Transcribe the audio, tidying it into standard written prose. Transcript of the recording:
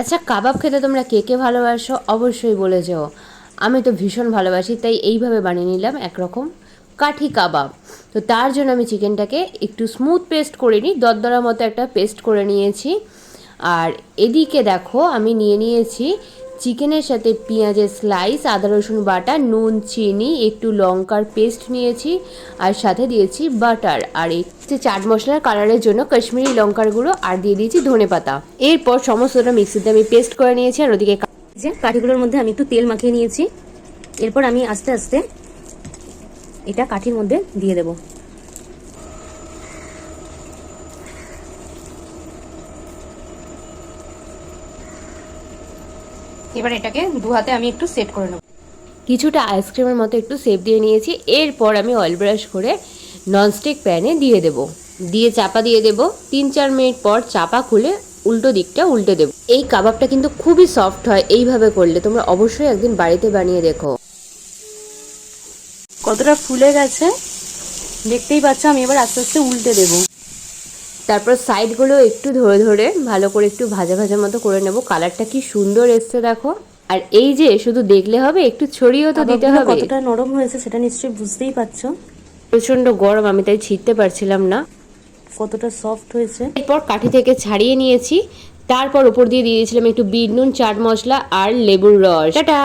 আচ্ছা, কাবাব খেতে তোমরা কে কে ভালোবাসো অবশ্যই বলে যাও। আমি তো ভীষণ ভালোবাসি, তাই এইভাবে বানিয়ে নিলাম একরকম কাঠি কাবাব। তো তার জন্য আমি চিকেনটাকে একটু স্মুথ পেস্ট করে নিই, দরদরার মতো একটা পেস্ট করে নিয়েছি। আর এদিকে দেখো আমি নিয়ে নিয়েছি চিকেনের সাথে পেঁয়াজের স্লাইস, আদা রসুন বাটা, নুন, চিনি, একটু লঙ্কার পেস্ট নিয়েছি, আর সাথে দিয়েছি বাটার, আর এই চাট মশলার কালারের জন্য কাশ্মীরি লঙ্কার গুঁড়ো, আর দিয়ে দিয়েছি ধনেপাতা। এরপর সমস্তটা মিক্সিতে আমি পেস্ট করে নিয়েছি। আর ওদিকে যে কাঠিগুলোর মধ্যে আমি একটু তেল মাখিয়ে নিয়েছি। এরপর আমি আস্তে আস্তে এটা কাঠির মধ্যে দিয়ে দেব। এবার এটাকে দু হাতে আমি একটু সেট করে নেব। কিছুটা আইসক্রিমের মতো একটু শেপ দিয়ে নিয়েছি। এরপর আমি অয়েল ব্রাশ করে ননস্টিক প্যানে দিয়ে দেব, দিয়ে চাপা দিয়ে দেব। 3-4 মিনিট পর চাপা খুলে উল্টো দিকটা উল্টে দেব। এই কাবাবটা কিন্তু খুবই সফট হয় এইভাবে করলে, তোমরা অবশ্যই একদিন বাড়িতে বানিয়ে দেখো। কতটা ফুলে গেছে দেখতেই পাচ্ছ। আমি এবার আস্তে আস্তে উল্টে দেব। তারপর সাইডগুলো একটু ধরে ধরে ভালো করে একটু ভাজা ভাজা মতো করে নেব। কালারটা কি সুন্দর এসছে দেখো। আর এই যে শুধু দেখলে হবে, একটু ছড়িয়েও তো দিতে হবে। কতটা নরম হয়েছে সেটা নিশ্চয়ই বুঝতেই পারছো। প্রচন্ড গরম, আমি তাই ছিঁড়তে পারছিলাম না। কতটা সফট হয়েছে। এরপর কাঠি থেকে ছাড়িয়ে নিয়েছি। তারপর উপর দিয়ে দিয়েছিলাম একটু বিট নুন, চাট মশলা আর লেবুর রস। টাটা।